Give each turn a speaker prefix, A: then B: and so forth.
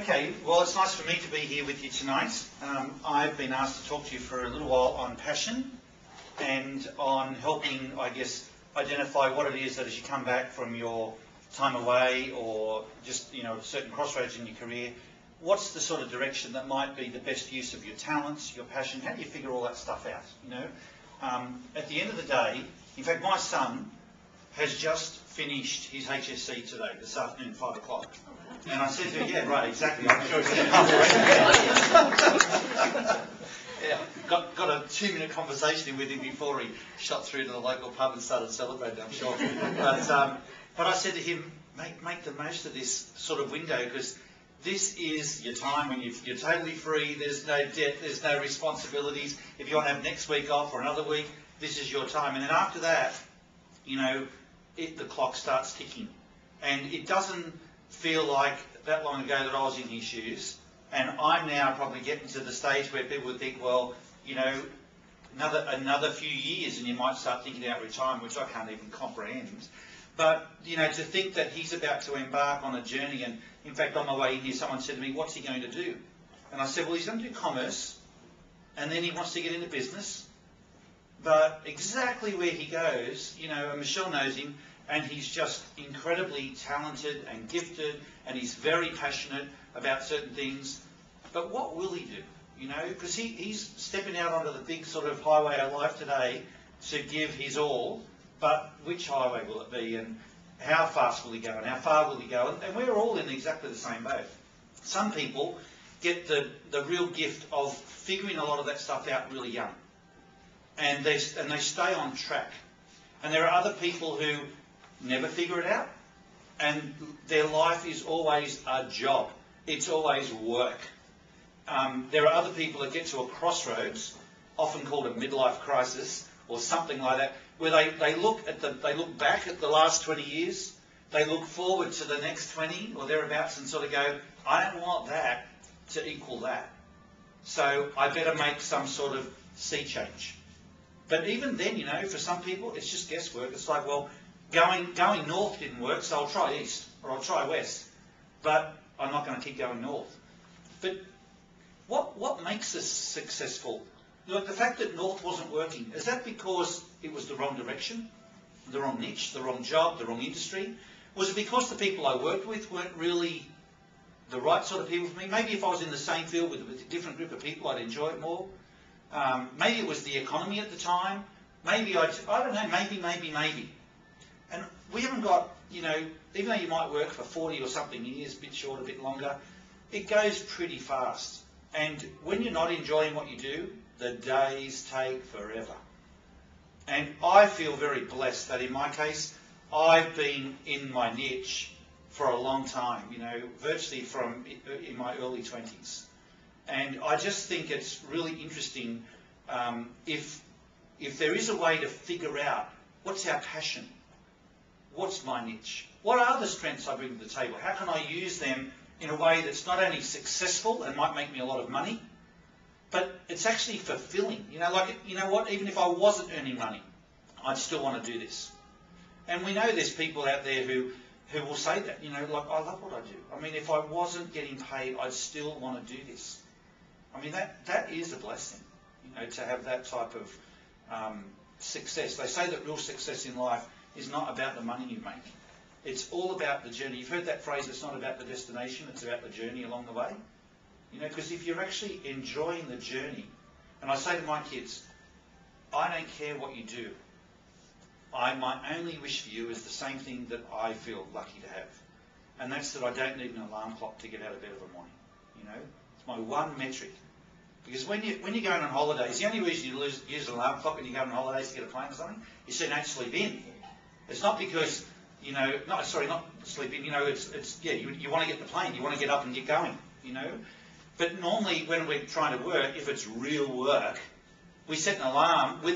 A: Okay, well, it's nice for me to be here with you tonight. I've been asked to talk to you for a little while on passion and on helping, I guess, identify what it is that as you come back from your time away or just, certain crossroads in your career, what's the sort of direction that might be the best use of your talents, your passion? How do you figure all that stuff out, At the end of the day, in fact, my son has just finished his HSC today, this afternoon, 5 o'clock. And I said to him, yeah, right, exactly, I'm sure he's going to come Yeah, got a 2-minute conversation with him before he shot through to the local pub and started celebrating, I'm sure. But I said to him, make the most of this sort of window, because this is your time when you're totally free, there's no debt, there's no responsibilities. If you want to have next week off or another week, this is your time. And then after that, the clock starts ticking. And it doesn't feel like that long ago that I was in his shoes. And I'm now probably getting to the stage where people would think, well, another few years and you might start thinking about retirement, which I can't even comprehend. But, to think that he's about to embark on a journey, and in fact, on my way in here, someone said to me, what's he going to do? And I said, well, he's going to do commerce, and then he wants to get into business. But exactly where he goes, and Michelle knows him, and he's just incredibly talented and gifted, and he's very passionate about certain things. But what will he do? Because he's stepping out onto the big sort of highway of life today to give his all. But which highway will it be, and how fast will he go, and how far will he go? And we're all in exactly the same boat. Some people get the real gift of figuring a lot of that stuff out really young, and they stay on track. And there are other people who never figure it out, and their life is always a job. It's always work. There are other people that get to a crossroads, often called a midlife crisis or something like that, where they look back at the last 20 years, they look forward to the next 20 or thereabouts and sort of go, I don't want that to equal that, so I better make some sort of sea change. But even then, for some people, it's just guesswork. It's like, well, going north didn't work, so I'll try east or I'll try west, but I'm not going to keep going north. But what makes us successful? Look, the fact that north wasn't working, is that because it was the wrong direction, the wrong niche, the wrong job, the wrong industry? Was it because the people I worked with weren't really the right sort of people for me? Maybe if I was in the same field with a different group of people, I'd enjoy it more. Maybe it was the economy at the time. Maybe I don't know, maybe. And we haven't got, even though you might work for 40 or something years, a bit short, a bit longer, it goes pretty fast. And when you're not enjoying what you do, the days take forever. And I feel very blessed that in my case, I've been in my niche for a long time, virtually from in my early 20s. And I just think it's really interesting if there is a way to figure out what's our passion, what's my niche, what are the strengths I bring to the table, how can I use them in a way that's not only successful and might make me a lot of money, but it's actually fulfilling. What, even if I wasn't earning money, I'd still want to do this. And we know there's people out there who will say that, like, I love what I do. I mean, if I wasn't getting paid, I'd still want to do this. I mean, that is a blessing, to have that type of success. They say that real success in life is not about the money you make. It's all about the journey. You've heard that phrase, it's not about the destination, it's about the journey along the way. Because if you're actually enjoying the journey, and I say to my kids, I don't care what you do. My only wish for you is the same thing that I feel lucky to have. And that's that I don't need an alarm clock to get out of bed of a morning. It's my one metric. Because when you're going on holidays, the only reason you use an alarm clock when you go on holidays to get a plane or something is so you don't sleep in. It's not because, not sleep in, you want to get the plane, you want to get up and get going, But normally when we're trying to work, if it's real work, we set an alarm with